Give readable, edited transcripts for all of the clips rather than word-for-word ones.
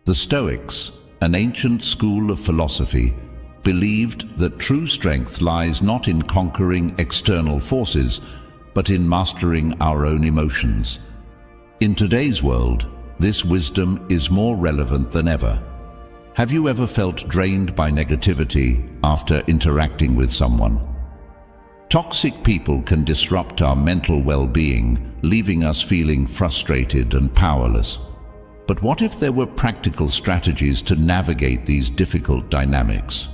The Stoics, an ancient school of philosophy, believed that true strength lies not in conquering external forces, but in mastering our own emotions. In today's world, this wisdom is more relevant than ever. Have you ever felt drained by negativity after interacting with someone? Toxic people can disrupt our mental well-being, leaving us feeling frustrated and powerless. But what if there were practical strategies to navigate these difficult dynamics?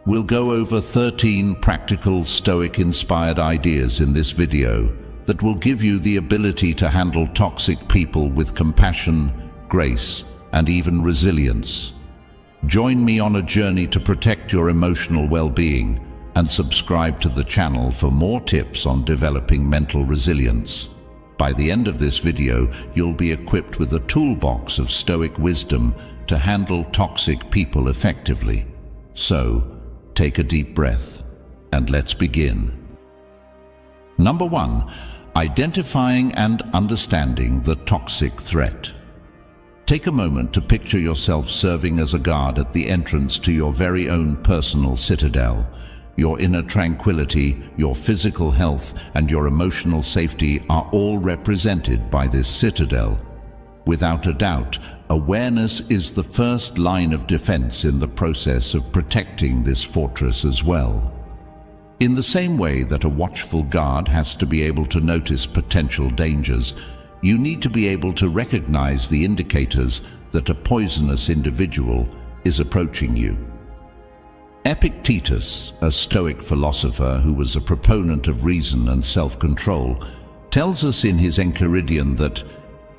We'll go over 13 practical Stoic-inspired ideas in this video that will give you the ability to handle toxic people with compassion, grace, and even resilience. Join me on a journey to protect your emotional well-being and subscribe to the channel for more tips on developing mental resilience. By the end of this video, you'll be equipped with a toolbox of Stoic wisdom to handle toxic people effectively. So, take a deep breath and let's begin. Number 1. Identifying and understanding the toxic threat. Take a moment to picture yourself serving as a guard at the entrance to your very own personal citadel. Your inner tranquility, your physical health, and your emotional safety are all represented by this citadel. Without a doubt, awareness is the first line of defense in the process of protecting this fortress as well. In the same way that a watchful guard has to be able to notice potential dangers, you need to be able to recognize the indicators that a poisonous individual is approaching you. Epictetus, a Stoic philosopher who was a proponent of reason and self-control, tells us in his Enchiridion that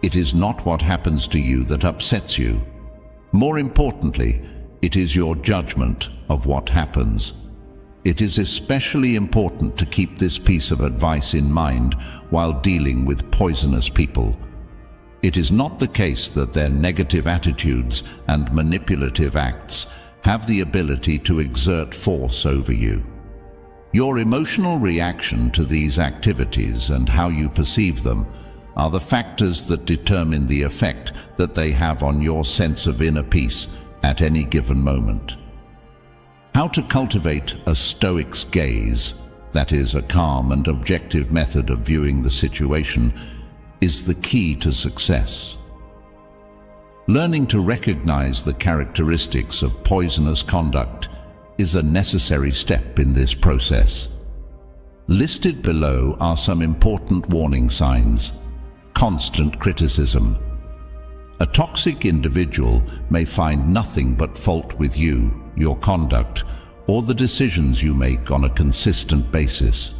it is not what happens to you that upsets you. More importantly, it is your judgment of what happens. It is especially important to keep this piece of advice in mind while dealing with poisonous people. It is not the case that their negative attitudes and manipulative acts have the ability to exert force over you. Your emotional reaction to these activities and how you perceive them are the factors that determine the effect that they have on your sense of inner peace at any given moment. How to cultivate a Stoic's gaze, that is, a calm and objective method of viewing the situation, is the key to success. Learning to recognize the characteristics of poisonous conduct is a necessary step in this process. Listed below are some important warning signs. Constant criticism. A toxic individual may find nothing but fault with you, your conduct, or the decisions you make on a consistent basis.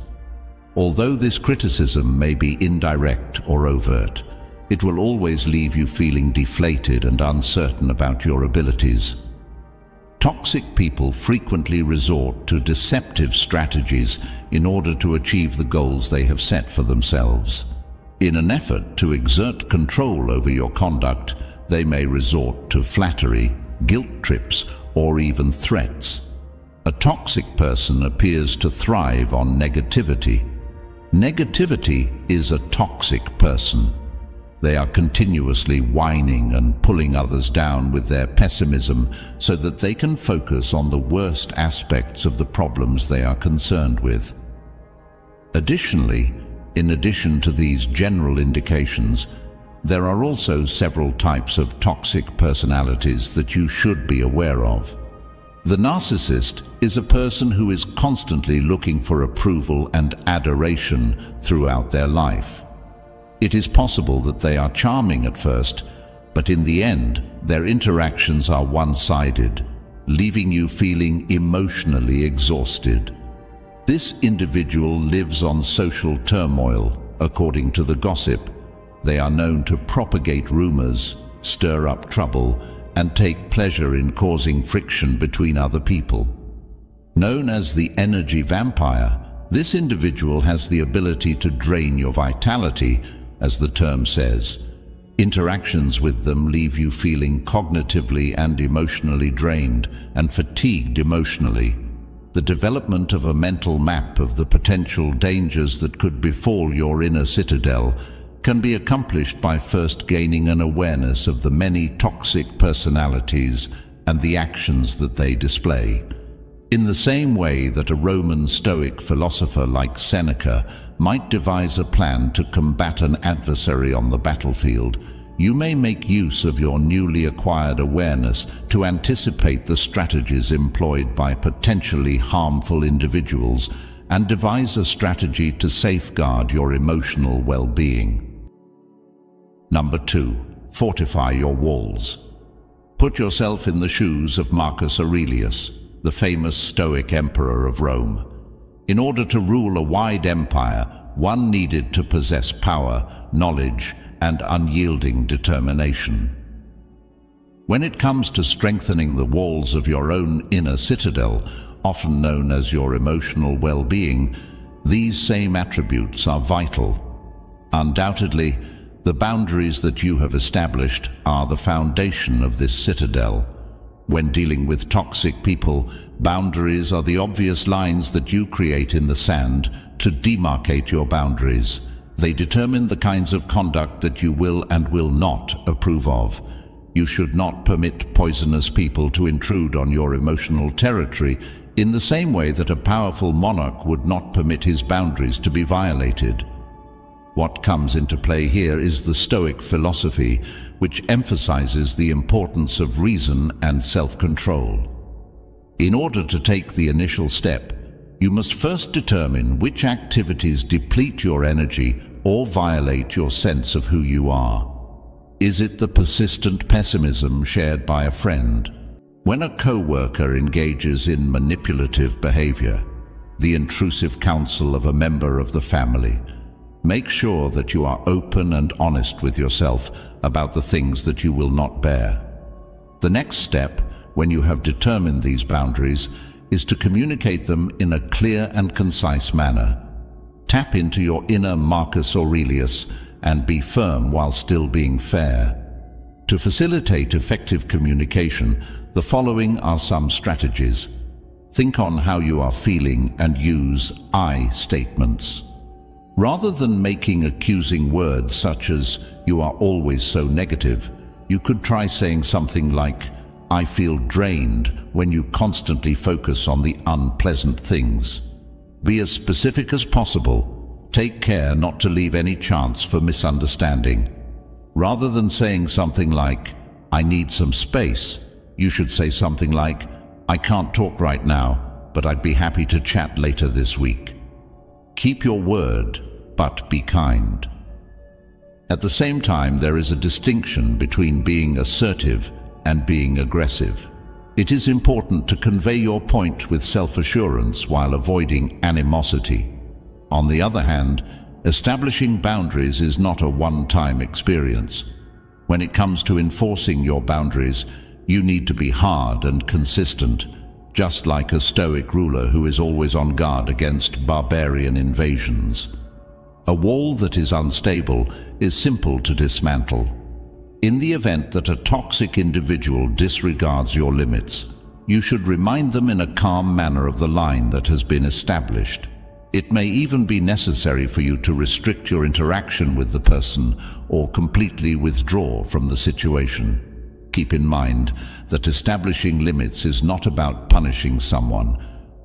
Although this criticism may be indirect or overt, it will always leave you feeling deflated and uncertain about your abilities. Toxic people frequently resort to deceptive strategies in order to achieve the goals they have set for themselves. In an effort to exert control over your conduct, they may resort to flattery, guilt trips, or even threats. A toxic person appears to thrive on negativity. Negativity is a toxic person. They are continuously whining and pulling others down with their pessimism so that they can focus on the worst aspects of the problems they are concerned with. Additionally, in addition to these general indications, there are also several types of toxic personalities that you should be aware of. The narcissist is a person who is constantly looking for approval and adoration throughout their life. It is possible that they are charming at first, but in the end, their interactions are one-sided, leaving you feeling emotionally exhausted. This individual lives on social turmoil, according to the gossip. They are known to propagate rumors, stir up trouble, and take pleasure in causing friction between other people. Known as the energy vampire, this individual has the ability to drain your vitality, as the term says. Interactions with them leave you feeling cognitively and emotionally drained and fatigued emotionally. The development of a mental map of the potential dangers that could befall your inner citadel can be accomplished by first gaining an awareness of the many toxic personalities and the actions that they display. In the same way that a Roman Stoic philosopher like Seneca might devise a plan to combat an adversary on the battlefield, you may make use of your newly acquired awareness to anticipate the strategies employed by potentially harmful individuals and devise a strategy to safeguard your emotional well-being. Number 2. Fortify your walls. Put yourself in the shoes of Marcus Aurelius, the famous Stoic emperor of Rome. In order to rule a wide empire, one needed to possess power, knowledge, and unyielding determination. When it comes to strengthening the walls of your own inner citadel, often known as your emotional well-being, these same attributes are vital. Undoubtedly, the boundaries that you have established are the foundation of this citadel. When dealing with toxic people, boundaries are the obvious lines that you create in the sand to demarcate your boundaries. They determine the kinds of conduct that you will and will not approve of. You should not permit poisonous people to intrude on your emotional territory in the same way that a powerful monarch would not permit his boundaries to be violated. What comes into play here is the Stoic philosophy, which emphasizes the importance of reason and self-control. In order to take the initial step, you must first determine which activities deplete your energy or violate your sense of who you are. Is it the persistent pessimism shared by a friend? When a co-worker engages in manipulative behavior, the intrusive counsel of a member of the family, make sure that you are open and honest with yourself about the things that you will not bear. The next step, when you have determined these boundaries, is to communicate them in a clear and concise manner. Tap into your inner Marcus Aurelius and be firm while still being fair. To facilitate effective communication, the following are some strategies. Think on how you are feeling and use I statements. Rather than making accusing words such as, "You are always so negative," you could try saying something like, "I feel drained," when you constantly focus on the unpleasant things. Be as specific as possible. Take care not to leave any chance for misunderstanding. Rather than saying something like, "I need some space," you should say something like, "I can't talk right now, but I'd be happy to chat later this week." Keep your word, but be kind. At the same time, there is a distinction between being assertive and being aggressive. It is important to convey your point with self-assurance while avoiding animosity. On the other hand, establishing boundaries is not a one-time experience. When it comes to enforcing your boundaries, you need to be hard and consistent, just like a Stoic ruler who is always on guard against barbarian invasions. A wall that is unstable is simple to dismantle. In the event that a toxic individual disregards your limits, you should remind them in a calm manner of the line that has been established. It may even be necessary for you to restrict your interaction with the person or completely withdraw from the situation. Keep in mind that establishing limits is not about punishing someone.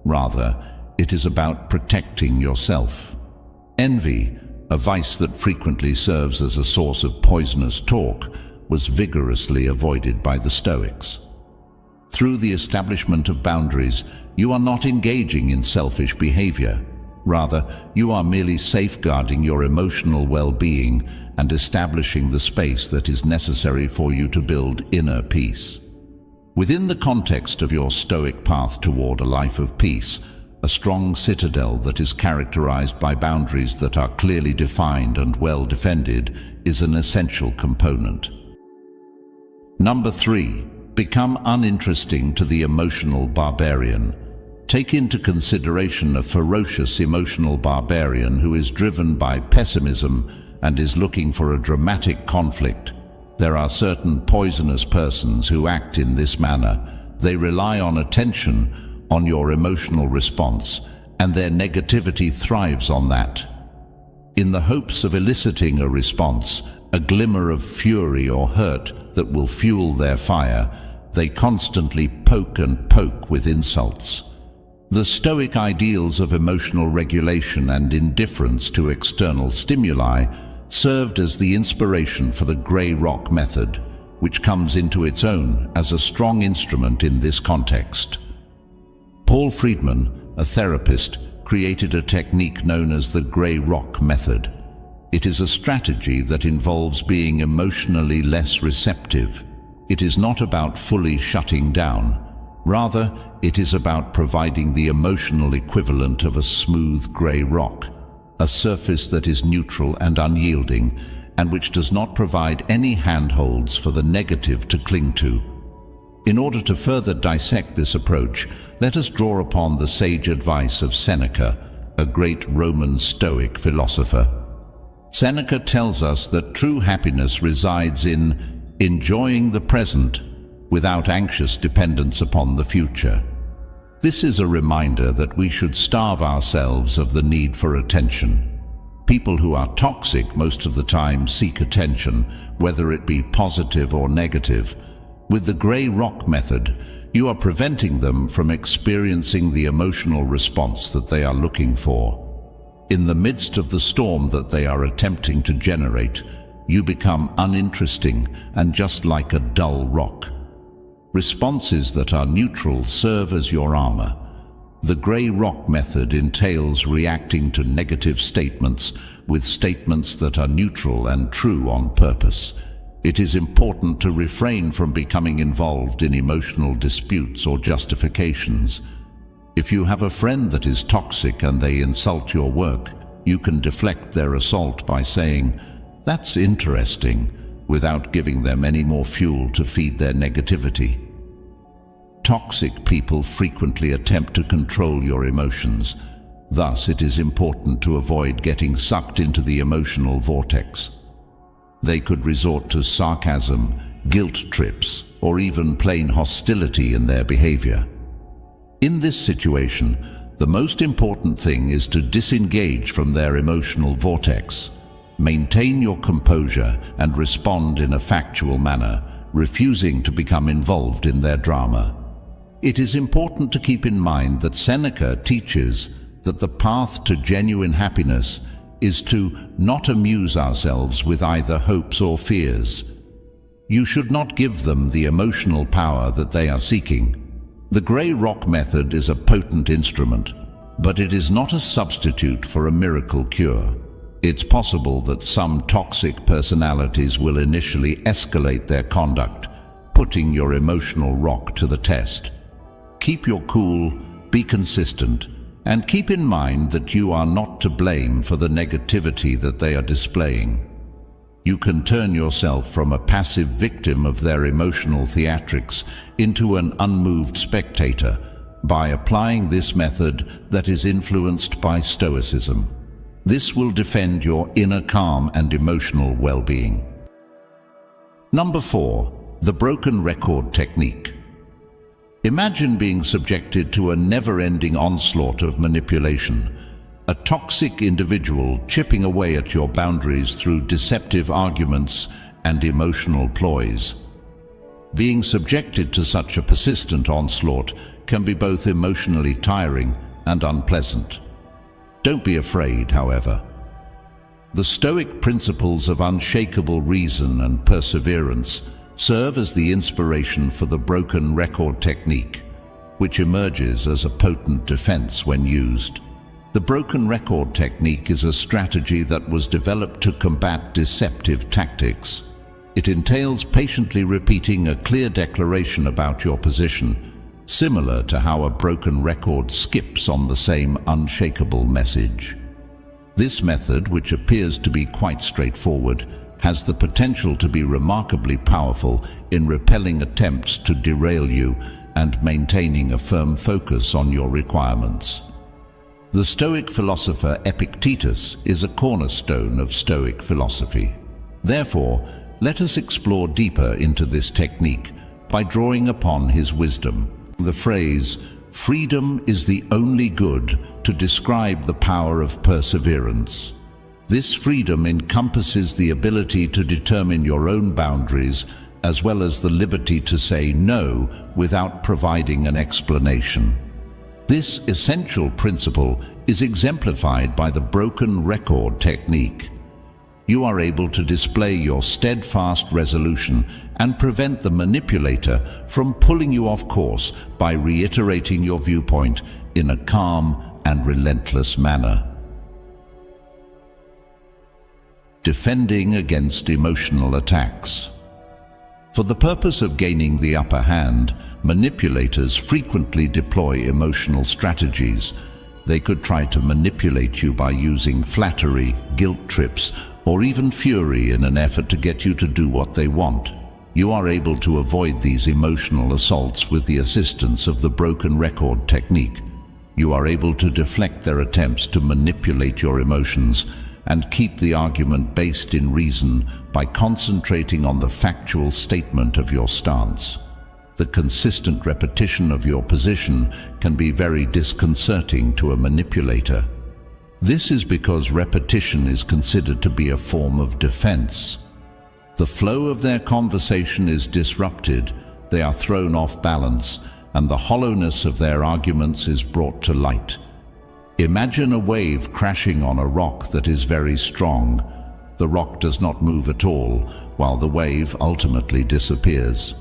Rather, it is about protecting yourself. Envy, a vice that frequently serves as a source of poisonous talk, was vigorously avoided by the Stoics. Through the establishment of boundaries, you are not engaging in selfish behavior. Rather, you are merely safeguarding your emotional well-being and establishing the space that is necessary for you to build inner peace. Within the context of your Stoic path toward a life of peace, a strong citadel that is characterized by boundaries that are clearly defined and well defended is an essential component. Number 3. Become uninteresting to the emotional barbarian. Take into consideration a ferocious emotional barbarian who is driven by pessimism and is looking for a dramatic conflict. There are certain poisonous persons who act in this manner. They rely on attention, on your emotional response, and their negativity thrives on that. In the hopes of eliciting a response, a glimmer of fury or hurt that will fuel their fire, they constantly poke and poke with insults. The Stoic ideals of emotional regulation and indifference to external stimuli served as the inspiration for the grey rock method, which comes into its own as a strong instrument in this context. Paul Friedman, a therapist, created a technique known as the grey rock method. It is a strategy that involves being emotionally less receptive. It is not about fully shutting down. Rather, it is about providing the emotional equivalent of a smooth grey rock, a surface that is neutral and unyielding, and which does not provide any handholds for the negative to cling to. In order to further dissect this approach, let us draw upon the sage advice of Seneca, a great Roman Stoic philosopher. Seneca tells us that true happiness resides in enjoying the present without anxious dependence upon the future. This is a reminder that we should starve ourselves of the need for attention. People who are toxic most of the time seek attention, whether it be positive or negative. With the grey rock method, you are preventing them from experiencing the emotional response that they are looking for. In the midst of the storm that they are attempting to generate, you become uninteresting and just like a dull rock. Responses that are neutral serve as your armor. The grey rock method entails reacting to negative statements with statements that are neutral and true on purpose. It is important to refrain from becoming involved in emotional disputes or justifications. If you have a friend that is toxic and they insult your work, you can deflect their assault by saying, "That's interesting," without giving them any more fuel to feed their negativity. Toxic people frequently attempt to control your emotions. Thus, it is important to avoid getting sucked into the emotional vortex. They could resort to sarcasm, guilt trips, or even plain hostility in their behavior. In this situation, the most important thing is to disengage from their emotional vortex. Maintain your composure and respond in a factual manner, refusing to become involved in their drama. It is important to keep in mind that Seneca teaches that the path to genuine happiness is to not amuse ourselves with either hopes or fears. You should not give them the emotional power that they are seeking. The grey rock method is a potent instrument, but it is not a substitute for a miracle cure. It's possible that some toxic personalities will initially escalate their conduct, putting your emotional rock to the test. Keep your cool, be consistent, and keep in mind that you are not to blame for the negativity that they are displaying. You can turn yourself from a passive victim of their emotional theatrics into an unmoved spectator by applying this method that is influenced by Stoicism. This will defend your inner calm and emotional well-being. Number 4. The broken record technique. Imagine being subjected to a never-ending onslaught of manipulation, a toxic individual chipping away at your boundaries through deceptive arguments and emotional ploys. Being subjected to such a persistent onslaught can be both emotionally tiring and unpleasant. Don't be afraid, however. The Stoic principles of unshakable reason and perseverance serve as the inspiration for the broken record technique, which emerges as a potent defense when used. The broken record technique is a strategy that was developed to combat deceptive tactics. It entails patiently repeating a clear declaration about your position, similar to how a broken record skips on the same unshakable message. This method, which appears to be quite straightforward, has the potential to be remarkably powerful in repelling attempts to derail you and maintaining a firm focus on your requirements. The Stoic philosopher Epictetus is a cornerstone of Stoic philosophy. Therefore, let us explore deeper into this technique by drawing upon his wisdom. The phrase, "freedom is the only good," to describe the power of perseverance. This freedom encompasses the ability to determine your own boundaries, as well as the liberty to say no without providing an explanation. This essential principle is exemplified by the broken record technique. You are able to display your steadfast resolution and prevent the manipulator from pulling you off course by reiterating your viewpoint in a calm and relentless manner. Defending against emotional attacks. For the purpose of gaining the upper hand, manipulators frequently deploy emotional strategies. They could try to manipulate you by using flattery, guilt trips, or even fury in an effort to get you to do what they want. You are able to avoid these emotional assaults with the assistance of the broken record technique. You are able to deflect their attempts to manipulate your emotions and keep the argument based in reason by concentrating on the factual statement of your stance. The consistent repetition of your position can be very disconcerting to a manipulator. This is because repetition is considered to be a form of defense. The flow of their conversation is disrupted, they are thrown off balance, and the hollowness of their arguments is brought to light. Imagine a wave crashing on a rock that is very strong. The rock does not move at all, while the wave ultimately disappears.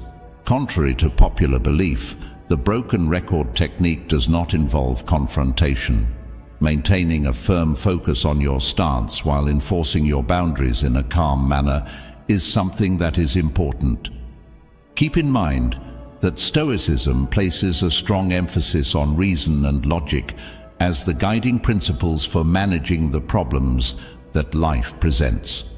Contrary to popular belief, the broken record technique does not involve confrontation. Maintaining a firm focus on your stance while enforcing your boundaries in a calm manner is something that is important. Keep in mind that Stoicism places a strong emphasis on reason and logic as the guiding principles for managing the problems that life presents.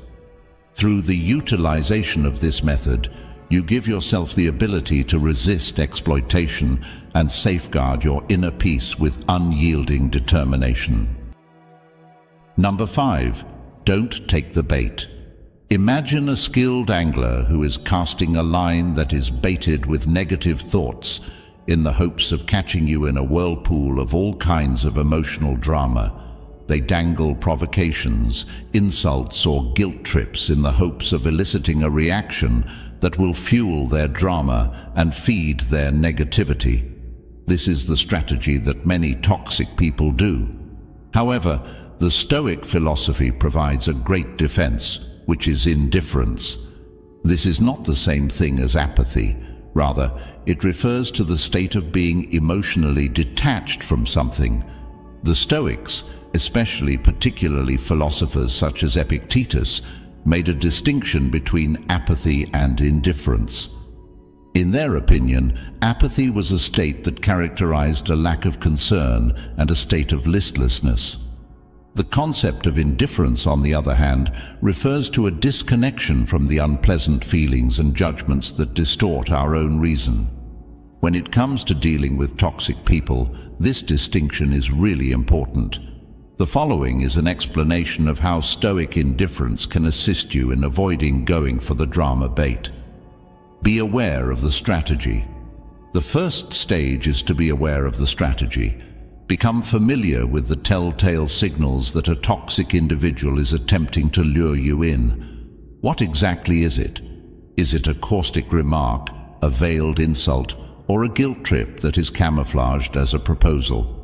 Through the utilization of this method, you give yourself the ability to resist exploitation and safeguard your inner peace with unyielding determination. Number 5. Don't take the bait. Imagine a skilled angler who is casting a line that is baited with negative thoughts in the hopes of catching you in a whirlpool of all kinds of emotional drama. They dangle provocations, insults, or guilt trips in the hopes of eliciting a reaction that will fuel their drama and feed their negativity. This is the strategy that many toxic people do. However, the Stoic philosophy provides a great defense, which is indifference. This is not the same thing as apathy. Rather, it refers to the state of being emotionally detached from something. The Stoics, particularly philosophers such as Epictetus, made a distinction between apathy and indifference. In their opinion, apathy was a state that characterized a lack of concern and a state of listlessness. The concept of indifference, on the other hand, refers to a disconnection from the unpleasant feelings and judgments that distort our own reason. When it comes to dealing with toxic people, this distinction is really important. The following is an explanation of how Stoic indifference can assist you in avoiding going for the drama bait. Be aware of the strategy. The first stage is to be aware of the strategy. Become familiar with the telltale signals that a toxic individual is attempting to lure you in. What exactly is it? Is it a caustic remark, a veiled insult, or a guilt trip that is camouflaged as a proposal?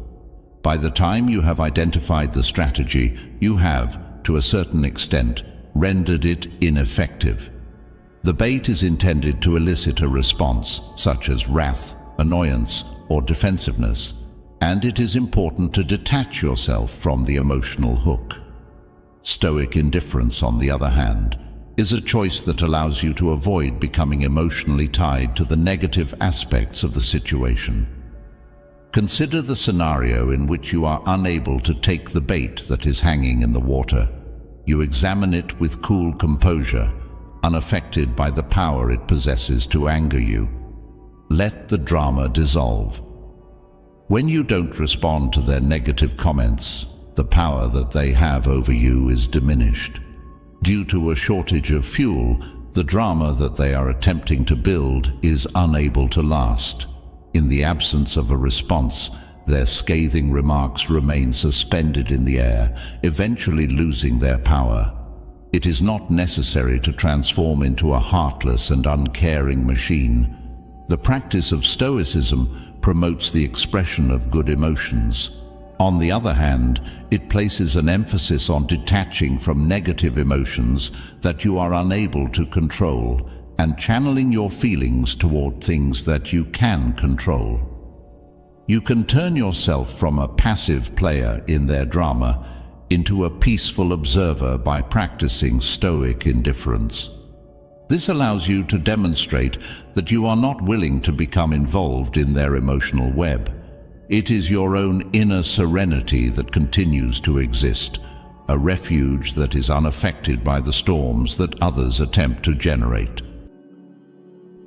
By the time you have identified the strategy, you have, to a certain extent, rendered it ineffective. The bait is intended to elicit a response, such as wrath, annoyance, or defensiveness, and it is important to detach yourself from the emotional hook. Stoic indifference, on the other hand, is a choice that allows you to avoid becoming emotionally tied to the negative aspects of the situation. Consider the scenario in which you are unable to take the bait that is hanging in the water. You examine it with cool composure, unaffected by the power it possesses to anger you. Let the drama dissolve. When you don't respond to their negative comments, the power that they have over you is diminished. Due to a shortage of fuel, the drama that they are attempting to build is unable to last. In the absence of a response, their scathing remarks remain suspended in the air, eventually losing their power. It is not necessary to transform into a heartless and uncaring machine. The practice of Stoicism promotes the expression of good emotions. On the other hand, it places an emphasis on detaching from negative emotions that you are unable to control and channeling your feelings toward things that you can control. You can turn yourself from a passive player in their drama into a peaceful observer by practicing stoic indifference. This allows you to demonstrate that you are not willing to become involved in their emotional web. It is your own inner serenity that continues to exist, a refuge that is unaffected by the storms that others attempt to generate.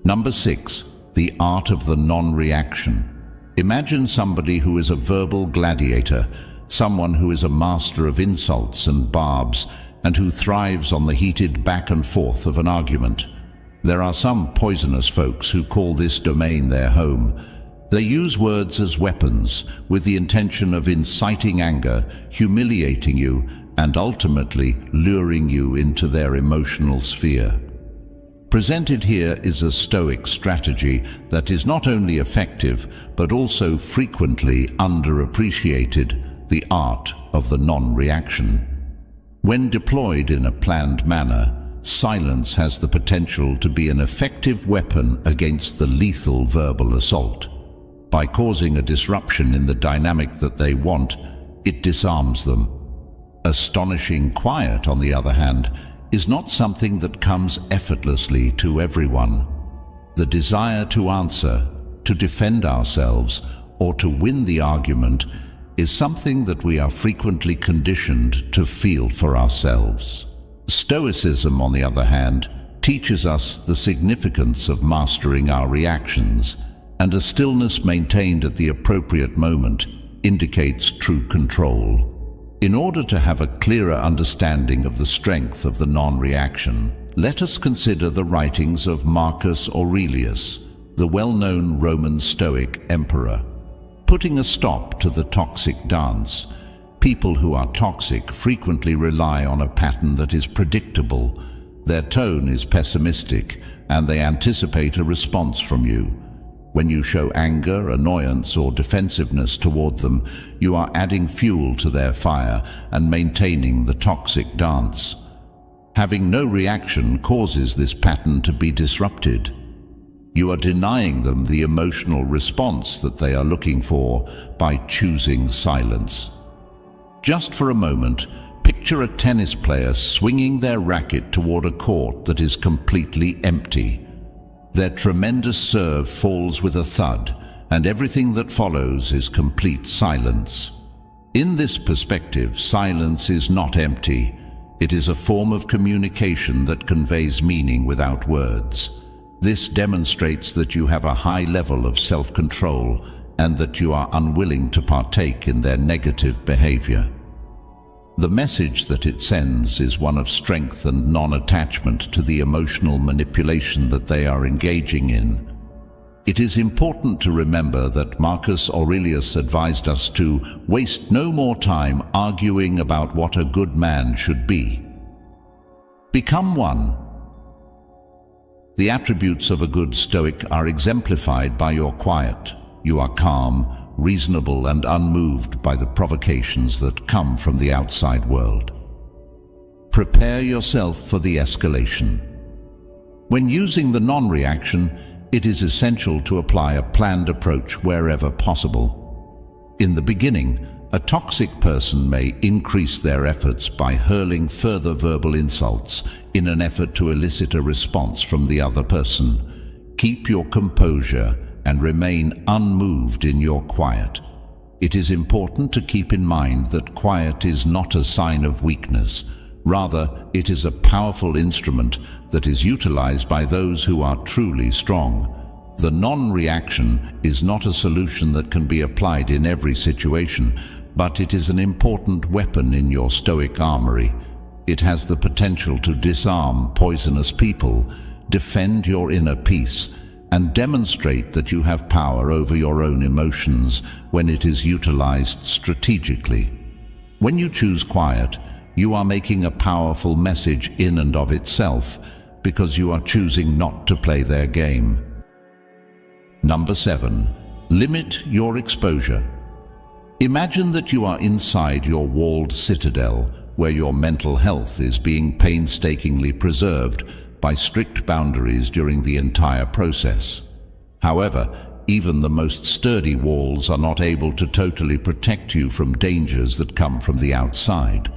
Number 6. The art of the non-reaction. Imagine somebody who is a verbal gladiator, someone who is a master of insults and barbs, and who thrives on the heated back and forth of an argument. There are some poisonous folks who call this domain their home. They use words as weapons, with the intention of inciting anger, humiliating you, and ultimately luring you into their emotional sphere. Presented here is a Stoic strategy that is not only effective, but also frequently underappreciated: the art of the non-reaction. When deployed in a planned manner, silence has the potential to be an effective weapon against the lethal verbal assault. By causing a disruption in the dynamic that they want, it disarms them. Astonishing quiet, on the other hand, is not something that comes effortlessly to everyone. The desire to answer, to defend ourselves, or to win the argument is something that we are frequently conditioned to feel for ourselves. Stoicism, on the other hand, teaches us the significance of mastering our reactions, and a stillness maintained at the appropriate moment indicates true control. In order to have a clearer understanding of the strength of the non-reaction, let us consider the writings of Marcus Aurelius, the well-known Roman Stoic emperor. Putting a stop to the toxic dance. People who are toxic frequently rely on a pattern that is predictable. Their tone is pessimistic, and they anticipate a response from you. When you show anger, annoyance, or defensiveness toward them, you are adding fuel to their fire and maintaining the toxic dance. Having no reaction causes this pattern to be disrupted. You are denying them the emotional response that they are looking for by choosing silence. Just for a moment, picture a tennis player swinging their racket toward a court that is completely empty. Their tremendous serve falls with a thud, and everything that follows is complete silence. In this perspective, silence is not empty. It is a form of communication that conveys meaning without words. This demonstrates that you have a high level of self-control and that you are unwilling to partake in their negative behavior. The message that it sends is one of strength and non-attachment to the emotional manipulation that they are engaging in. It is important to remember that Marcus Aurelius advised us to waste no more time arguing about what a good man should be. Become one. The attributes of a good Stoic are exemplified by your quiet. You are calm, reasonable, and unmoved by the provocations that come from the outside world. Prepare yourself for the escalation. When using the non-reaction, it is essential to apply a planned approach wherever possible. In the beginning, a toxic person may increase their efforts by hurling further verbal insults in an effort to elicit a response from the other person. Keep your composure and remain unmoved in your quiet. It is important to keep in mind that quiet is not a sign of weakness. Rather, it is a powerful instrument that is utilized by those who are truly strong. The non-reaction is not a solution that can be applied in every situation, but it is an important weapon in your Stoic armory. It has the potential to disarm poisonous people, defend your inner peace, and demonstrate that you have power over your own emotions when it is utilized strategically. When you choose quiet, you are making a powerful message in and of itself, because you are choosing not to play their game. Number 7. Limit your exposure. Imagine that you are inside your walled citadel, where your mental health is being painstakingly preserved by strict boundaries during the entire process. However, even the most sturdy walls are not able to totally protect you from dangers that come from the outside.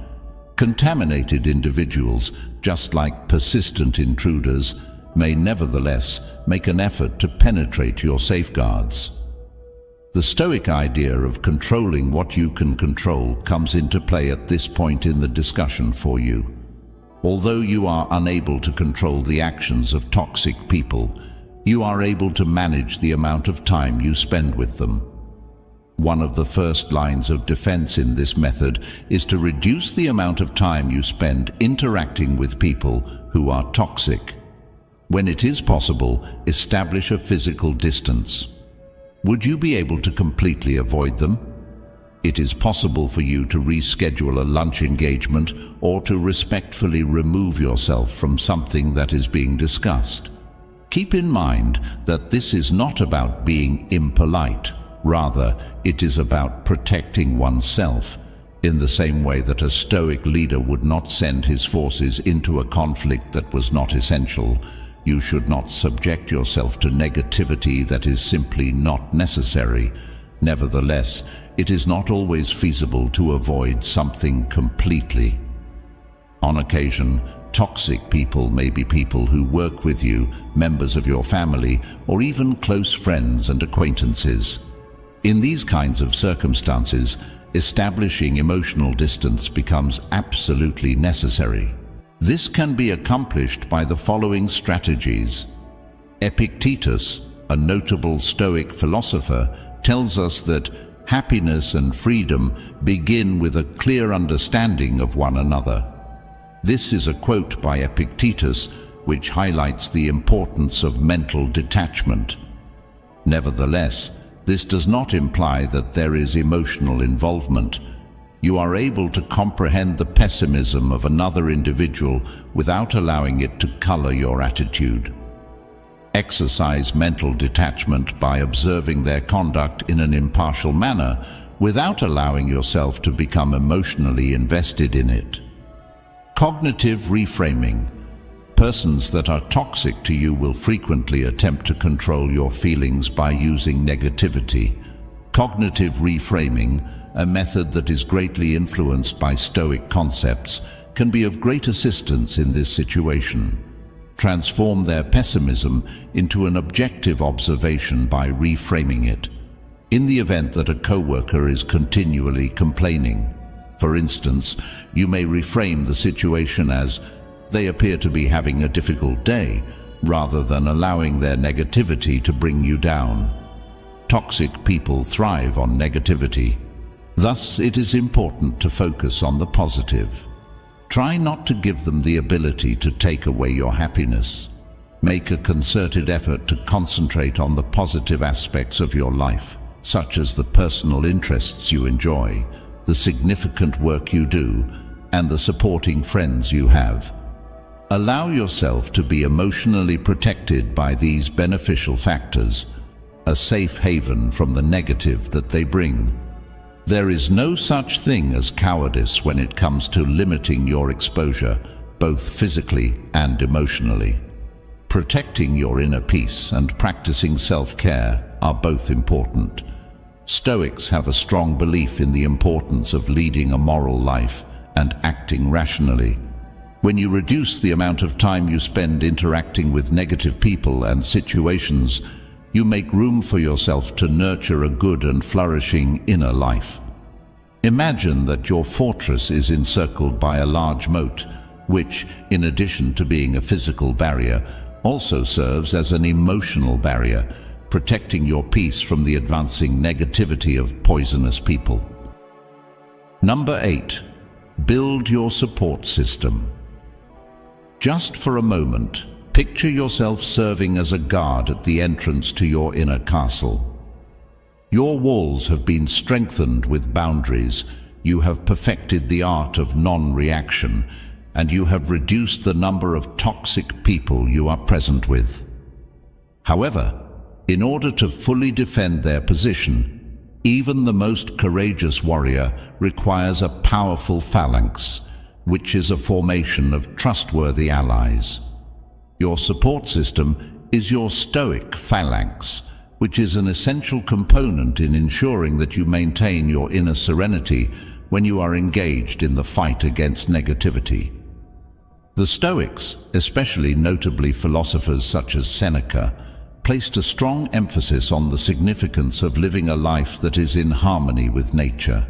Contaminated individuals, just like persistent intruders, may nevertheless make an effort to penetrate your safeguards. The Stoic idea of controlling what you can control comes into play at this point in the discussion for you. Although you are unable to control the actions of toxic people, you are able to manage the amount of time you spend with them. One of the first lines of defense in this method is to reduce the amount of time you spend interacting with people who are toxic. When it is possible, establish a physical distance. Would you be able to completely avoid them? It is possible for you to reschedule a lunch engagement or to respectfully remove yourself from something that is being discussed. Keep in mind that this is not about being impolite. Rather, it is about protecting oneself, in the same way that a Stoic leader would not send his forces into a conflict that was not essential. You should not subject yourself to negativity that is simply not necessary. Nevertheless, it is not always feasible to avoid something completely. On occasion, toxic people may be people who work with you, members of your family, or even close friends and acquaintances. In these kinds of circumstances, establishing emotional distance becomes absolutely necessary. This can be accomplished by the following strategies. Epictetus, a notable Stoic philosopher, tells us that happiness and freedom begin with a clear understanding of one another. This is a quote by Epictetus which highlights the importance of mental detachment. Nevertheless, this does not imply that there is emotional involvement. You are able to comprehend the pessimism of another individual without allowing it to color your attitude. Exercise mental detachment by observing their conduct in an impartial manner without allowing yourself to become emotionally invested in it. Cognitive reframing. Persons that are toxic to you will frequently attempt to control your feelings by using negativity. Cognitive reframing, a method that is greatly influenced by Stoic concepts, can be of great assistance in this situation. Transform their pessimism into an objective observation by reframing it. In the event that a coworker is continually complaining, for instance, you may reframe the situation as, "They appear to be having a difficult day," rather than allowing their negativity to bring you down. Toxic people thrive on negativity. Thus, it is important to focus on the positive. Try not to give them the ability to take away your happiness. Make a concerted effort to concentrate on the positive aspects of your life, such as the personal interests you enjoy, the significant work you do, and the supporting friends you have. Allow yourself to be emotionally protected by these beneficial factors, a safe haven from the negative that they bring. There is no such thing as cowardice when it comes to limiting your exposure, both physically and emotionally. Protecting your inner peace and practicing self-care are both important. Stoics have a strong belief in the importance of leading a moral life and acting rationally. When you reduce the amount of time you spend interacting with negative people and situations, you make room for yourself to nurture a good and flourishing inner life. Imagine that your fortress is encircled by a large moat, which, in addition to being a physical barrier, also serves as an emotional barrier, protecting your peace from the advancing negativity of poisonous people. Number 8. Build your support system. Just for a moment, Picture yourself serving as a guard at the entrance to your inner castle. Your walls have been strengthened with boundaries, you have perfected the art of non-reaction, and you have reduced the number of toxic people you are present with. However, in order to fully defend their position, even the most courageous warrior requires a powerful phalanx, which is a formation of trustworthy allies. Your support system is your stoic phalanx, which is an essential component in ensuring that you maintain your inner serenity when you are engaged in the fight against negativity. The Stoics, especially notably philosophers such as Seneca, placed a strong emphasis on the significance of living a life that is in harmony with nature.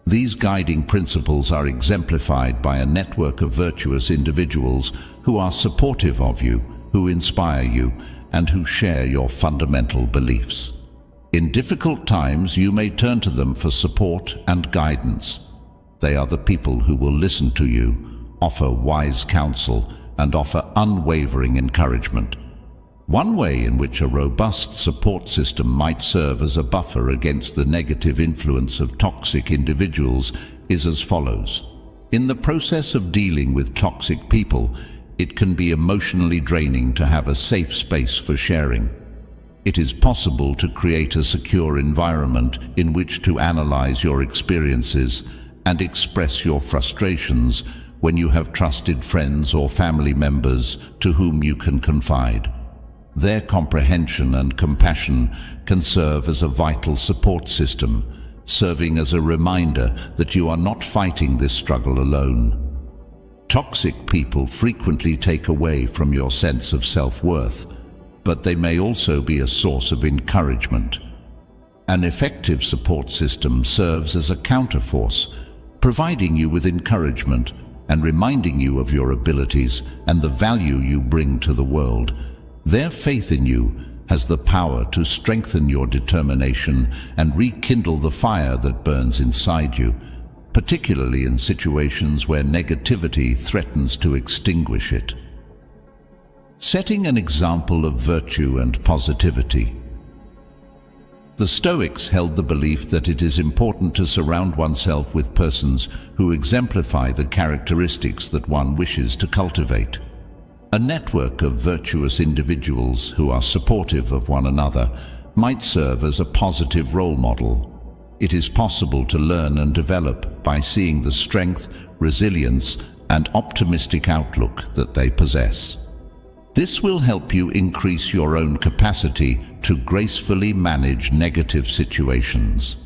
These guiding principles are exemplified by a network of virtuous individuals who are supportive of you, who inspire you, and who share your fundamental beliefs. In difficult times, you may turn to them for support and guidance. They are the people who will listen to you, offer wise counsel, and offer unwavering encouragement. One way in which a robust support system might serve as a buffer against the negative influence of toxic individuals is as follows. In the process of dealing with toxic people, it can be emotionally draining to have a safe space for sharing. It is possible to create a secure environment in which to analyze your experiences and express your frustrations when you have trusted friends or family members to whom you can confide. Their comprehension and compassion can serve as a vital support system, serving as a reminder that you are not fighting this struggle alone. Toxic people frequently take away from your sense of self-worth, but they may also be a source of encouragement. An effective support system serves as a counterforce, providing you with encouragement and reminding you of your abilities and the value you bring to the world. Their faith in you has the power to strengthen your determination and rekindle the fire that burns inside you, particularly in situations where negativity threatens to extinguish it. Setting an example of virtue and positivity. The Stoics held the belief that it is important to surround oneself with persons who exemplify the characteristics that one wishes to cultivate. A network of virtuous individuals who are supportive of one another might serve as a positive role model. It is possible to learn and develop by seeing the strength, resilience, and optimistic outlook that they possess. This will help you increase your own capacity to gracefully manage negative situations.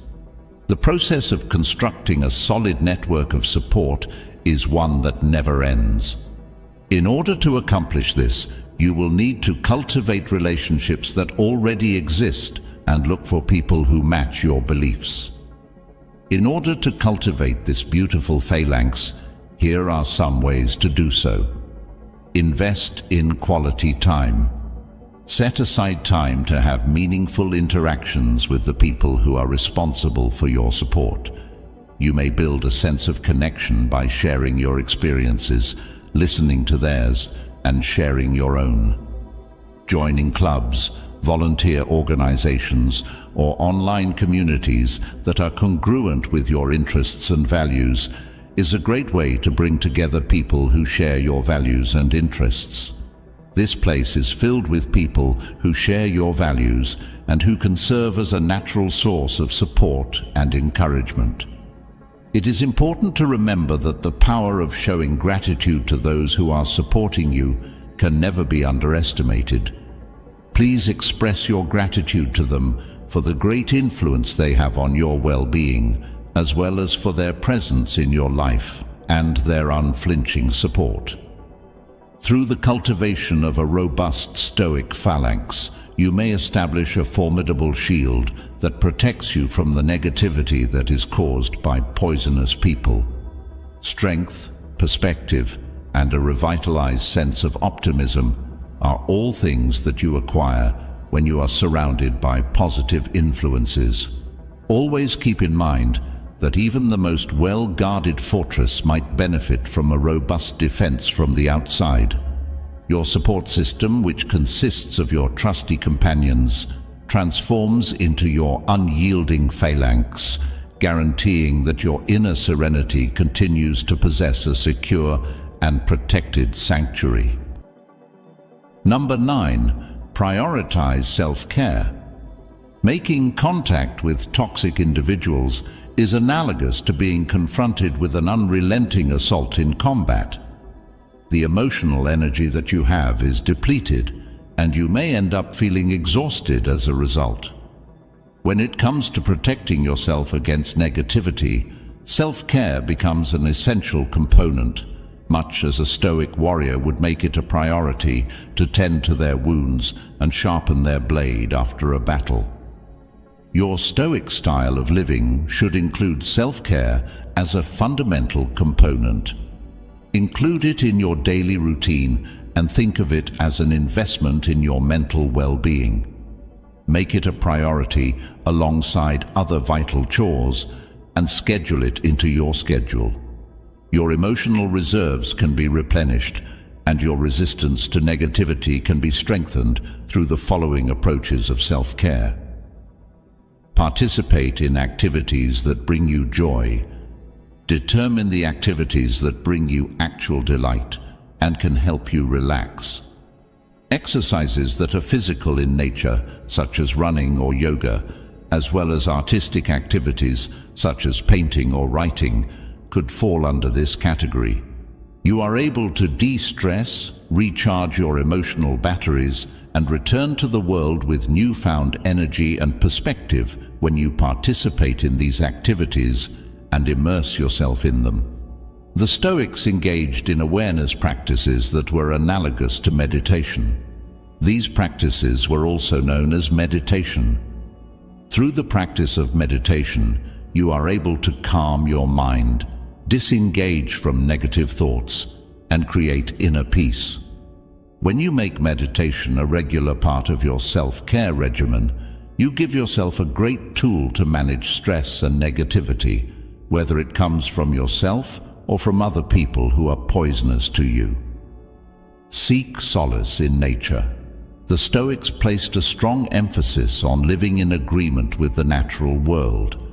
The process of constructing a solid network of support is one that never ends. In order to accomplish this, you will need to cultivate relationships that already exist and look for people who match your beliefs. In order to cultivate this beautiful phalanx, here are some ways to do so. Invest in quality time. Set aside time to have meaningful interactions with the people who are responsible for your support. You may build a sense of connection by sharing your experiences, listening to theirs, and sharing your own. Joining clubs, volunteer organizations, or online communities that are congruent with your interests and values is a great way to bring together people who share your values and interests. This place is filled with people who share your values and who can serve as a natural source of support and encouragement. It is important to remember that the power of showing gratitude to those who are supporting you can never be underestimated. Please express your gratitude to them for the great influence they have on your well-being, as well as for their presence in your life and their unflinching support. Through the cultivation of a robust Stoic phalanx, you may establish a formidable shield that protects you from the negativity that is caused by poisonous people. Strength, perspective, and a revitalized sense of optimism are all things that you acquire when you are surrounded by positive influences. Always keep in mind that even the most well-guarded fortress might benefit from a robust defense from the outside. Your support system, which consists of your trusty companions, transforms into your unyielding phalanx, guaranteeing that your inner serenity continues to possess a secure and protected sanctuary. Number 9. Prioritize self-care. Making contact with toxic individuals is analogous to being confronted with an unrelenting assault in combat. The emotional energy that you have is depleted, and you may end up feeling exhausted as a result. When it comes to protecting yourself against negativity, self-care becomes an essential component, much as a stoic warrior would make it a priority to tend to their wounds and sharpen their blade after a battle. Your stoic style of living should include self-care as a fundamental component. Include it in your daily routine and think of it as an investment in your mental well-being. Make it a priority alongside other vital chores and schedule it into your schedule. Your emotional reserves can be replenished, and your resistance to negativity can be strengthened through the following approaches of self-care. Participate in activities that bring you joy. Determine the activities that bring you actual delight and can help you relax. Exercises that are physical in nature, such as running or yoga, as well as artistic activities such as painting or writing, could fall under this category. You are able to de-stress, recharge your emotional batteries, and return to the world with newfound energy and perspective when you participate in these activities and immerse yourself in them. The Stoics engaged in awareness practices that were analogous to meditation. These practices were also known as meditation. Through the practice of meditation, you are able to calm your mind, disengage from negative thoughts, and create inner peace. When you make meditation a regular part of your self-care regimen, you give yourself a great tool to manage stress and negativity, whether it comes from yourself or from other people who are poisonous to you. Seek solace in nature. The Stoics placed a strong emphasis on living in agreement with the natural world.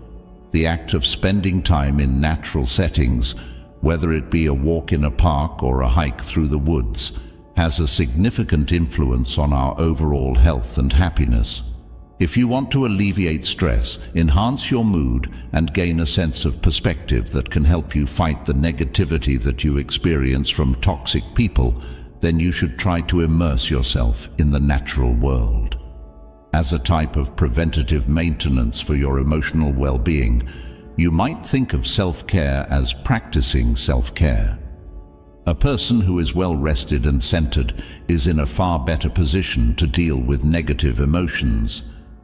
The act of spending time in natural settings, whether it be a walk in a park or a hike through the woods, has a significant influence on our overall health and happiness. If you want to alleviate stress, enhance your mood, and gain a sense of perspective that can help you fight the negativity that you experience from toxic people, then you should try to immerse yourself in the natural world. As a type of preventative maintenance for your emotional well-being, you might think of self-care as practicing self-care. A person who is well-rested and centered is in a far better position to deal with negative emotions.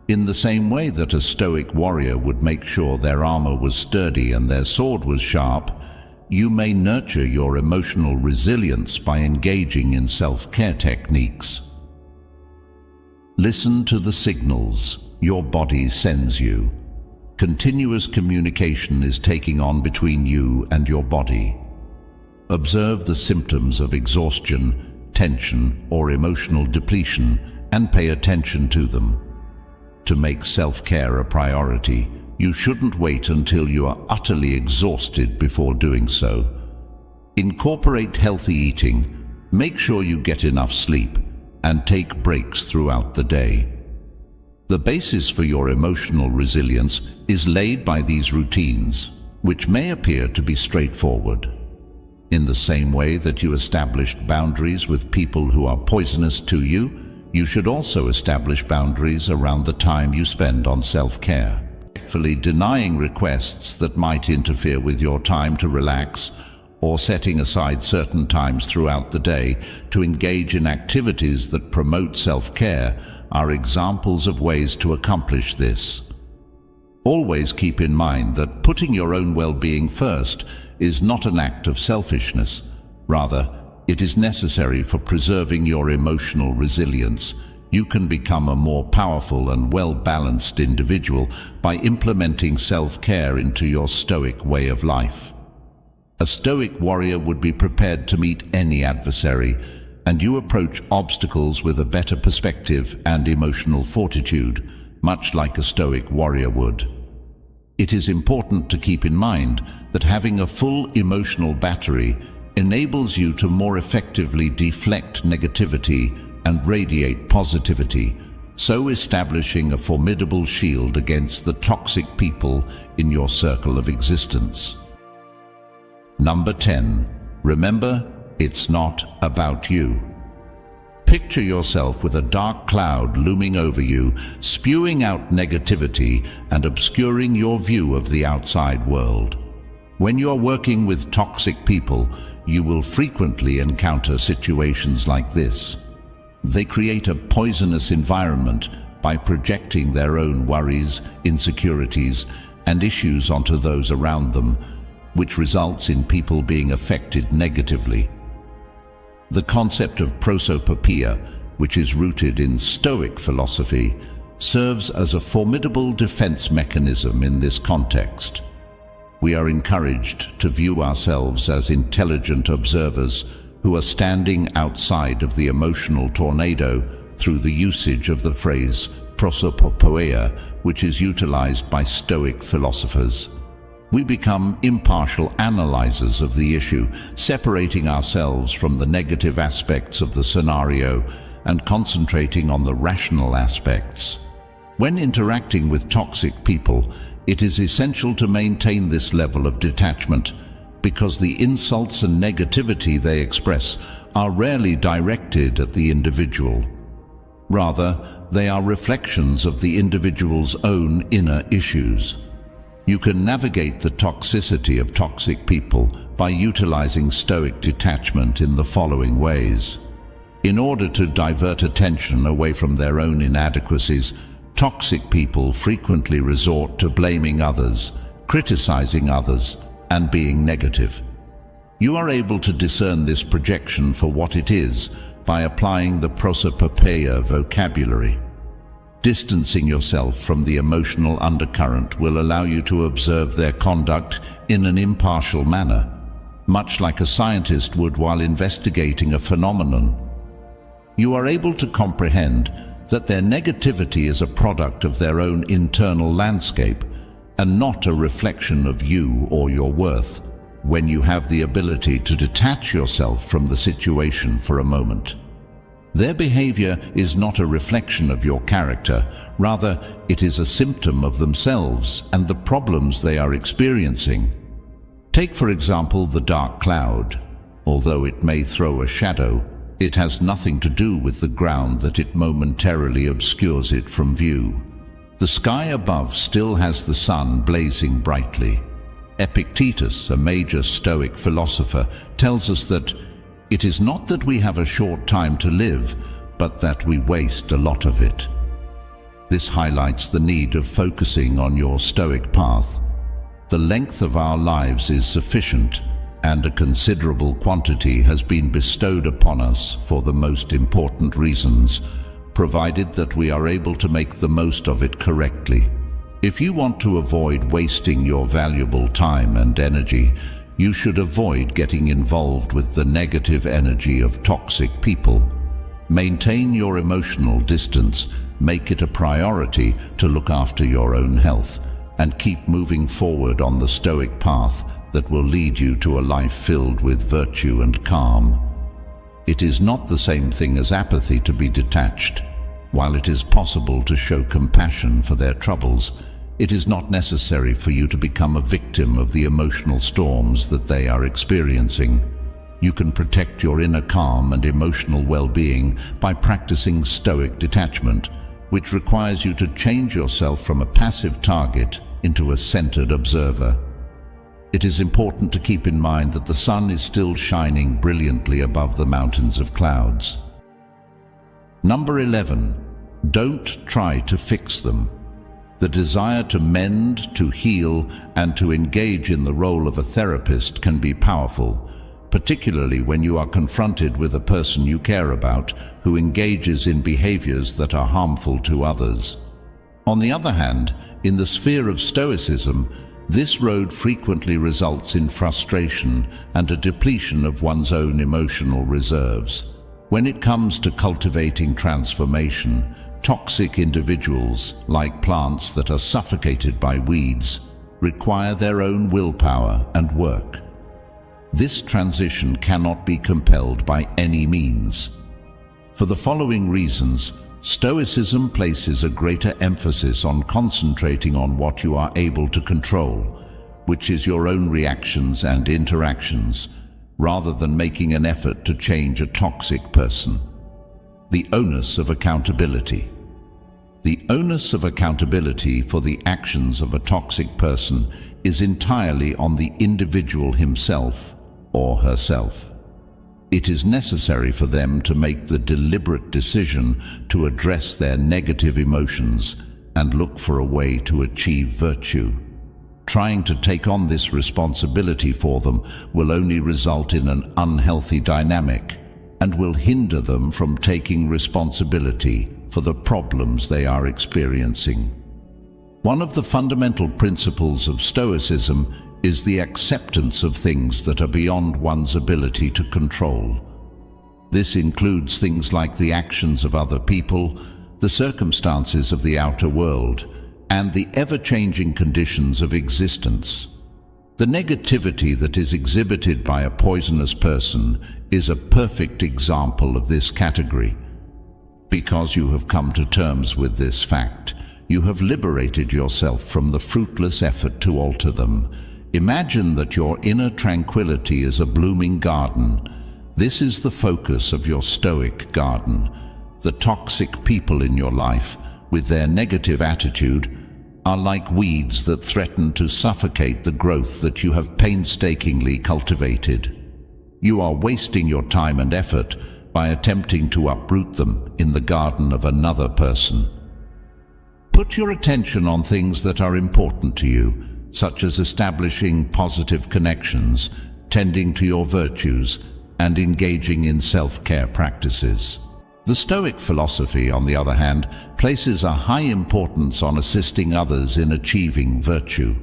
In the same way that a stoic warrior would make sure their armor was sturdy and their sword was sharp, you may nurture your emotional resilience by engaging in self-care techniques. Listen to the signals your body sends you. Continuous communication is taking on between you and your body. Observe the symptoms of exhaustion, tension, or emotional depletion and pay attention to them. To make self-care a priority, you shouldn't wait until you are utterly exhausted before doing so. Incorporate healthy eating, make sure you get enough sleep, and take breaks throughout the day. The basis for your emotional resilience is laid by these routines, which may appear to be straightforward. In the same way that you established boundaries with people who are poisonous to you, you should also establish boundaries around the time you spend on self-care. Respectfully denying requests that might interfere with your time to relax, or setting aside certain times throughout the day to engage in activities that promote self-care are examples of ways to accomplish this. Always keep in mind that putting your own well-being first is not an act of selfishness. Rather, it is necessary for preserving your emotional resilience. You can become a more powerful and well-balanced individual by implementing self-care into your stoic way of life. A stoic warrior would be prepared to meet any adversary, and you approach obstacles with a better perspective and emotional fortitude, much like a stoic warrior would. It is important to keep in mind that having a full emotional battery enables you to more effectively deflect negativity and radiate positivity, so establishing a formidable shield against the toxic people in your circle of existence. Number 10. Remember, it's not about you. Picture yourself with a dark cloud looming over you, spewing out negativity and obscuring your view of the outside world. When you're working with toxic people, you will frequently encounter situations like this. They create a poisonous environment by projecting their own worries, insecurities, and issues onto those around them, which results in people being affected negatively. The concept of prosopopeia, which is rooted in Stoic philosophy, serves as a formidable defense mechanism in this context. We are encouraged to view ourselves as intelligent observers who are standing outside of the emotional tornado through the usage of the phrase prosopopeia, which is utilized by Stoic philosophers. We become impartial analyzers of the issue, separating ourselves from the negative aspects of the scenario and concentrating on the rational aspects. When interacting with toxic people, it is essential to maintain this level of detachment, because the insults and negativity they express are rarely directed at the individual. Rather, they are reflections of the individual's own inner issues. You can navigate the toxicity of toxic people by utilizing Stoic detachment in the following ways. In order to divert attention away from their own inadequacies, toxic people frequently resort to blaming others, criticizing others, and being negative. You are able to discern this projection for what it is by applying the prosopopeia vocabulary. Distancing yourself from the emotional undercurrent will allow you to observe their conduct in an impartial manner, much like a scientist would while investigating a phenomenon. You are able to comprehend that their negativity is a product of their own internal landscape and not a reflection of you or your worth, when you have the ability to detach yourself from the situation for a moment. Their behavior is not a reflection of your character, rather it is a symptom of themselves and the problems they are experiencing. Take for example the dark cloud. Although it may throw a shadow, it has nothing to do with the ground that it momentarily obscures it from view. The sky above still has the sun blazing brightly. Epictetus, a major Stoic philosopher, tells us that it is not that we have a short time to live, but that we waste a lot of it. This highlights the need of focusing on your Stoic path. The length of our lives is sufficient, and a considerable quantity has been bestowed upon us for the most important reasons, provided that we are able to make the most of it correctly. If you want to avoid wasting your valuable time and energy, you should avoid getting involved with the negative energy of toxic people. Maintain your emotional distance, make it a priority to look after your own health, and keep moving forward on the Stoic path that will lead you to a life filled with virtue and calm. It is not the same thing as apathy to be detached. While it is possible to show compassion for their troubles, it is not necessary for you to become a victim of the emotional storms that they are experiencing. You can protect your inner calm and emotional well-being by practicing Stoic detachment, which requires you to change yourself from a passive target into a centered observer. It is important to keep in mind that the sun is still shining brilliantly above the mountains of clouds. Number 11. Don't try to fix them. The desire to mend, to heal, and to engage in the role of a therapist can be powerful, particularly when you are confronted with a person you care about who engages in behaviors that are harmful to others. On the other hand, in the sphere of Stoicism, this road frequently results in frustration and a depletion of one's own emotional reserves. When it comes to cultivating transformation, toxic individuals, like plants that are suffocated by weeds, require their own willpower and work. This transition cannot be compelled by any means. For the following reasons, Stoicism places a greater emphasis on concentrating on what you are able to control, which is your own reactions and interactions, rather than making an effort to change a toxic person. The onus of accountability. The onus of accountability for the actions of a toxic person is entirely on the individual himself or herself. It is necessary for them to make the deliberate decision to address their negative emotions and look for a way to achieve virtue. Trying to take on this responsibility for them will only result in an unhealthy dynamic and will hinder them from taking responsibility for the problems they are experiencing. One of the fundamental principles of Stoicism is the acceptance of things that are beyond one's ability to control. This includes things like the actions of other people, the circumstances of the outer world, and the ever-changing conditions of existence. The negativity that is exhibited by a poisonous person is a perfect example of this category. Because you have come to terms with this fact, you have liberated yourself from the fruitless effort to alter them. Imagine that your inner tranquility is a blooming garden. This is the focus of your stoic garden. The toxic people in your life, with their negative attitude, are like weeds that threaten to suffocate the growth that you have painstakingly cultivated. You are wasting your time and effort by attempting to uproot them in the garden of another person. Put your attention on things that are important to you, such as establishing positive connections, tending to your virtues, and engaging in self-care practices. The Stoic philosophy, on the other hand, places a high importance on assisting others in achieving virtue.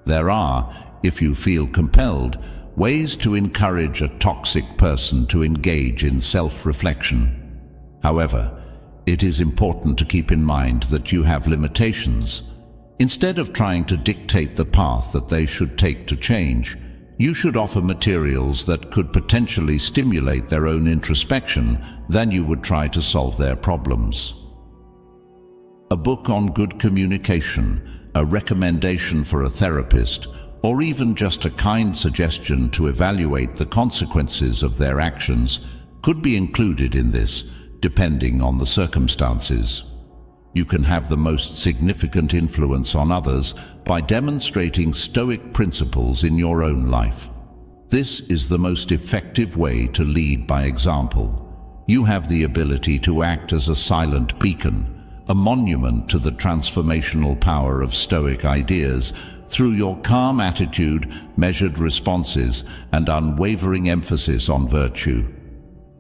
There are, if you feel compelled, ways to encourage a toxic person to engage in self-reflection. However, it is important to keep in mind that you have limitations. Instead of trying to dictate the path that they should take to change, you should offer materials that could potentially stimulate their own introspection than you would try to solve their problems. A book on good communication, a recommendation for a therapist, or even just a kind suggestion to evaluate the consequences of their actions could be included in this, depending on the circumstances. You can have the most significant influence on others by demonstrating Stoic principles in your own life. This is the most effective way to lead by example. You have the ability to act as a silent beacon, a monument to the transformational power of Stoic ideas through your calm attitude, measured responses, and unwavering emphasis on virtue.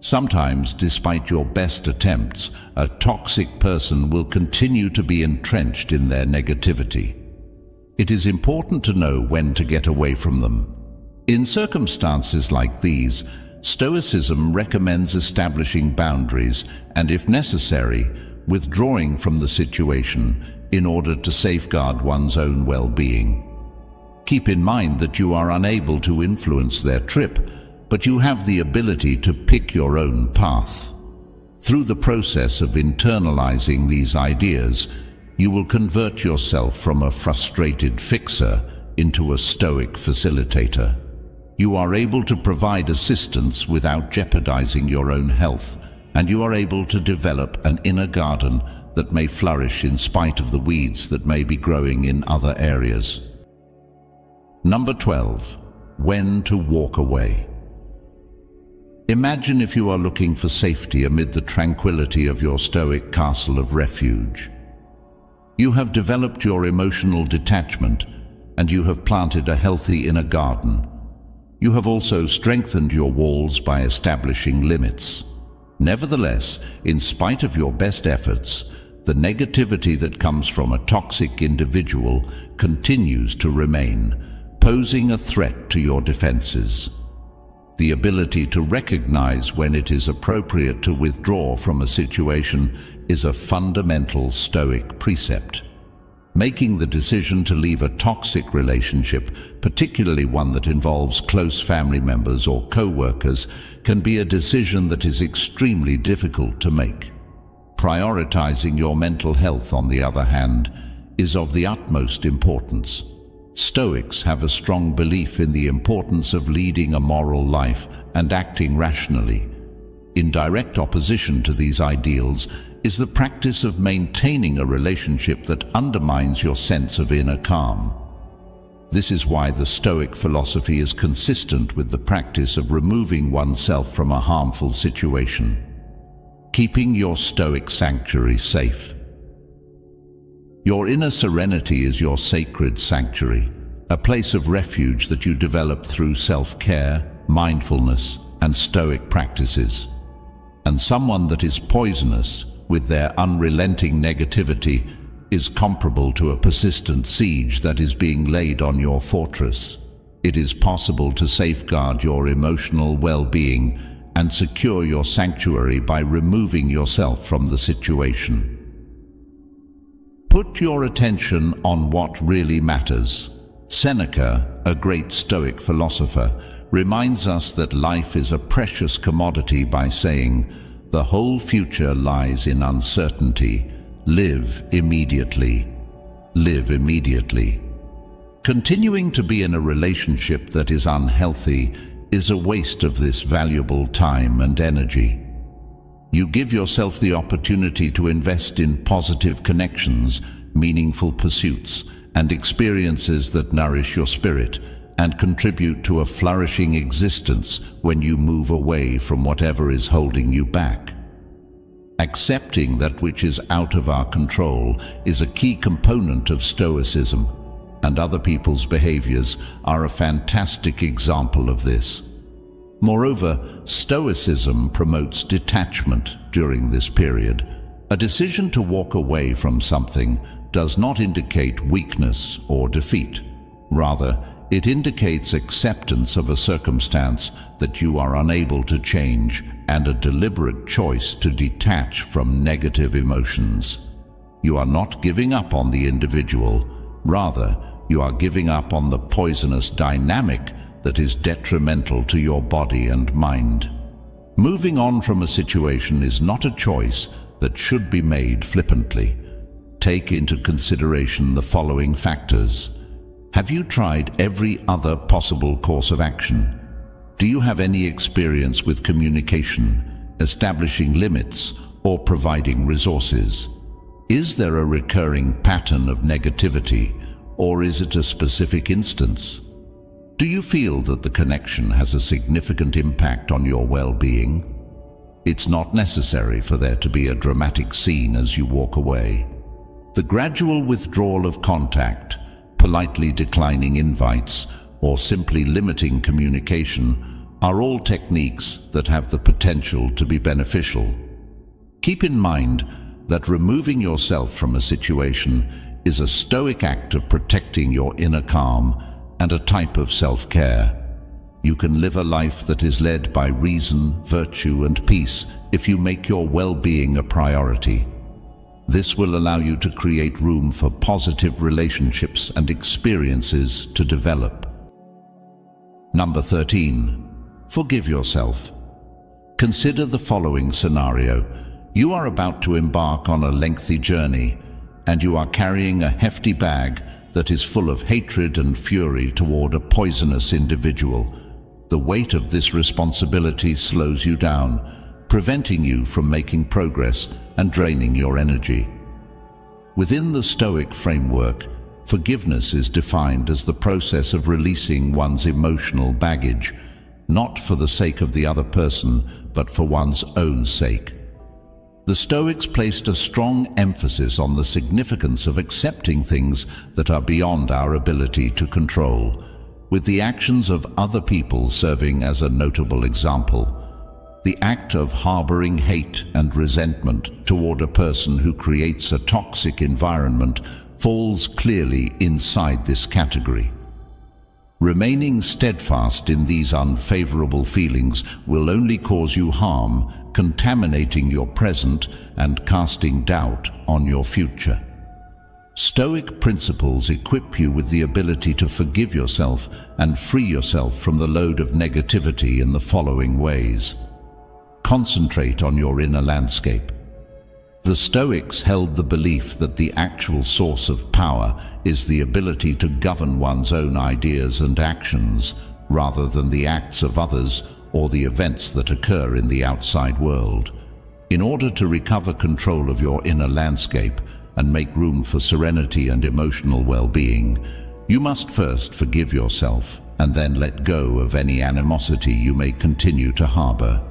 Sometimes, despite your best attempts, a toxic person will continue to be entrenched in their negativity. It is important to know when to get away from them. In circumstances like these, Stoicism recommends establishing boundaries and, if necessary, withdrawing from the situation in order to safeguard one's own well-being. Keep in mind that you are unable to influence their trip, but you have the ability to pick your own path. Through the process of internalizing these ideas, you will convert yourself from a frustrated fixer into a Stoic facilitator. You are able to provide assistance without jeopardizing your own health, and you are able to develop an inner garden that may flourish in spite of the weeds that may be growing in other areas. Number 12. When to walk away. Imagine if you are looking for safety amid the tranquility of your Stoic castle of refuge. You have developed your emotional detachment, and you have planted a healthy inner garden. You have also strengthened your walls by establishing limits. Nevertheless, in spite of your best efforts, the negativity that comes from a toxic individual continues to remain, posing a threat to your defenses. The ability to recognize when it is appropriate to withdraw from a situation is a fundamental Stoic precept. Making the decision to leave a toxic relationship, particularly one that involves close family members or co-workers, can be a decision that is extremely difficult to make. Prioritizing your mental health, on the other hand, is of the utmost importance. Stoics have a strong belief in the importance of leading a moral life and acting rationally. In direct opposition to these ideals is the practice of maintaining a relationship that undermines your sense of inner calm. This is why the Stoic philosophy is consistent with the practice of removing oneself from a harmful situation. Keeping your Stoic sanctuary safe. Your inner serenity is your sacred sanctuary, a place of refuge that you develop through self-care, mindfulness, and Stoic practices. And someone that is poisonous, with their unrelenting negativity, is comparable to a persistent siege that is being laid on your fortress. It is possible to safeguard your emotional well-being and secure your sanctuary by removing yourself from the situation. Put your attention on what really matters. Seneca, a great Stoic philosopher, reminds us that life is a precious commodity by saying, "The whole future lies in uncertainty. Live immediately. Live immediately." Continuing to be in a relationship that is unhealthy is a waste of this valuable time and energy. You give yourself the opportunity to invest in positive connections, meaningful pursuits, and experiences that nourish your spirit and contribute to a flourishing existence when you move away from whatever is holding you back. Accepting that which is out of our control is a key component of Stoicism, and other people's behaviors are a fantastic example of this. Moreover, Stoicism promotes detachment during this period. A decision to walk away from something does not indicate weakness or defeat. Rather, it indicates acceptance of a circumstance that you are unable to change and a deliberate choice to detach from negative emotions. You are not giving up on the individual. Rather, you are giving up on the poisonous dynamic that is detrimental to your body and mind. Moving on from a situation is not a choice that should be made flippantly. Take into consideration the following factors. Have you tried every other possible course of action? Do you have any experience with communication, establishing limits, or providing resources? Is there a recurring pattern of negativity, or is it a specific instance? Do you feel that the connection has a significant impact on your well-being? It's not necessary for there to be a dramatic scene as you walk away. The gradual withdrawal of contact, politely declining invites, or simply limiting communication are all techniques that have the potential to be beneficial. Keep in mind that removing yourself from a situation is a Stoic act of protecting your inner calm and a type of self-care. You can live a life that is led by reason, virtue, and peace if you make your well-being a priority. This will allow you to create room for positive relationships and experiences to develop. Number 13. Forgive yourself. Consider the following scenario. You are about to embark on a lengthy journey, and you are carrying a hefty bag that is full of hatred and fury toward a poisonous individual. The weight of this responsibility slows you down, preventing you from making progress and draining your energy. Within the Stoic framework, forgiveness is defined as the process of releasing one's emotional baggage, not for the sake of the other person, but for one's own sake. The Stoics placed a strong emphasis on the significance of accepting things that are beyond our ability to control, with the actions of other people serving as a notable example. The act of harboring hate and resentment toward a person who creates a toxic environment falls clearly inside this category. Remaining steadfast in these unfavorable feelings will only cause you harm, contaminating your present and casting doubt on your future. Stoic principles equip you with the ability to forgive yourself and free yourself from the load of negativity in the following ways. Concentrate on your inner landscape. The Stoics held the belief that the actual source of power is the ability to govern one's own ideas and actions, rather than the acts of others or the events that occur in the outside world. In order to recover control of your inner landscape and make room for serenity and emotional well-being, you must first forgive yourself and then let go of any animosity you may continue to harbor.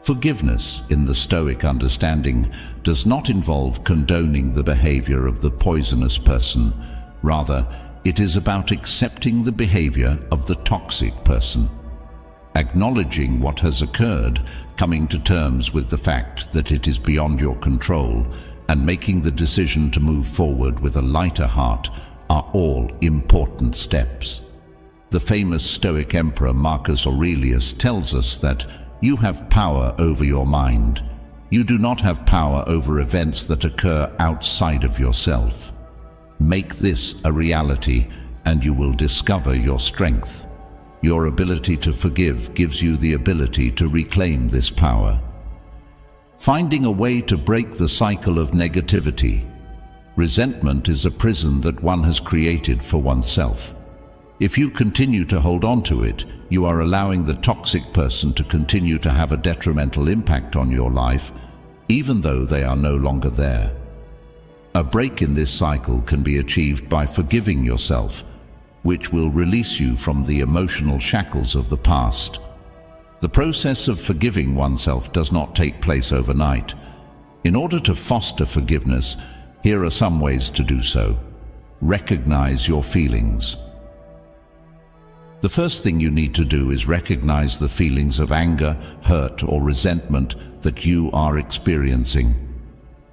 Forgiveness, in the Stoic understanding, does not involve condoning the behavior of the poisonous person. Rather, it is about accepting the behavior of the toxic person. Acknowledging what has occurred, coming to terms with the fact that it is beyond your control, and making the decision to move forward with a lighter heart are all important steps. The famous Stoic emperor Marcus Aurelius tells us that you have power over your mind. You do not have power over events that occur outside of yourself. Make this a reality, and you will discover your strength. Your ability to forgive gives you the ability to reclaim this power. Finding a way to break the cycle of negativity. Resentment is a prison that one has created for oneself. If you continue to hold on to it, you are allowing the toxic person to continue to have a detrimental impact on your life, even though they are no longer there. A break in this cycle can be achieved by forgiving yourself, which will release you from the emotional shackles of the past. The process of forgiving oneself does not take place overnight. In order to foster forgiveness, here are some ways to do so. Recognize your feelings. The first thing you need to do is recognize the feelings of anger, hurt, or resentment that you are experiencing.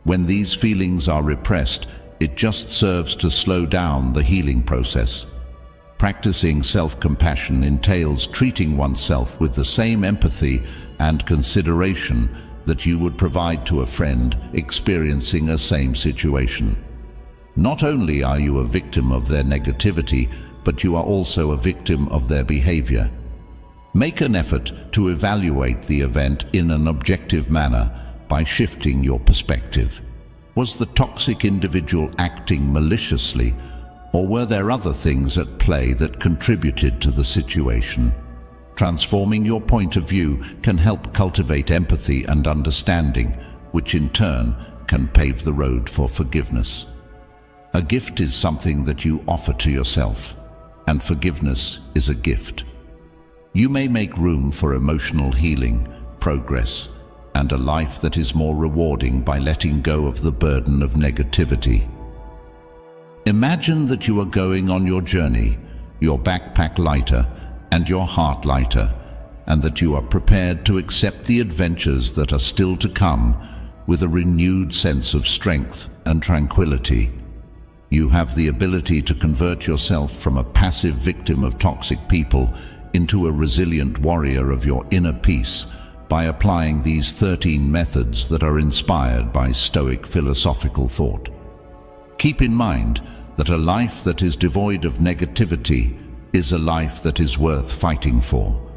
When these feelings are repressed, it just serves to slow down the healing process. Practicing self-compassion entails treating oneself with the same empathy and consideration that you would provide to a friend experiencing a same situation. Not only are you a victim of their negativity, but you are also a victim of their behavior. Make an effort to evaluate the event in an objective manner by shifting your perspective. Was the toxic individual acting maliciously, or were there other things at play that contributed to the situation? Transforming your point of view can help cultivate empathy and understanding, which in turn can pave the road for forgiveness. A gift is something that you offer to yourself, and forgiveness is a gift. You may make room for emotional healing, progress, and a life that is more rewarding by letting go of the burden of negativity. Imagine that you are going on your journey, your backpack lighter and your heart lighter, and that you are prepared to accept the adventures that are still to come with a renewed sense of strength and tranquility. You have the ability to convert yourself from a passive victim of toxic people into a resilient warrior of your inner peace by applying these 13 methods that are inspired by Stoic philosophical thought. Keep in mind that a life that is devoid of negativity is a life that is worth fighting for.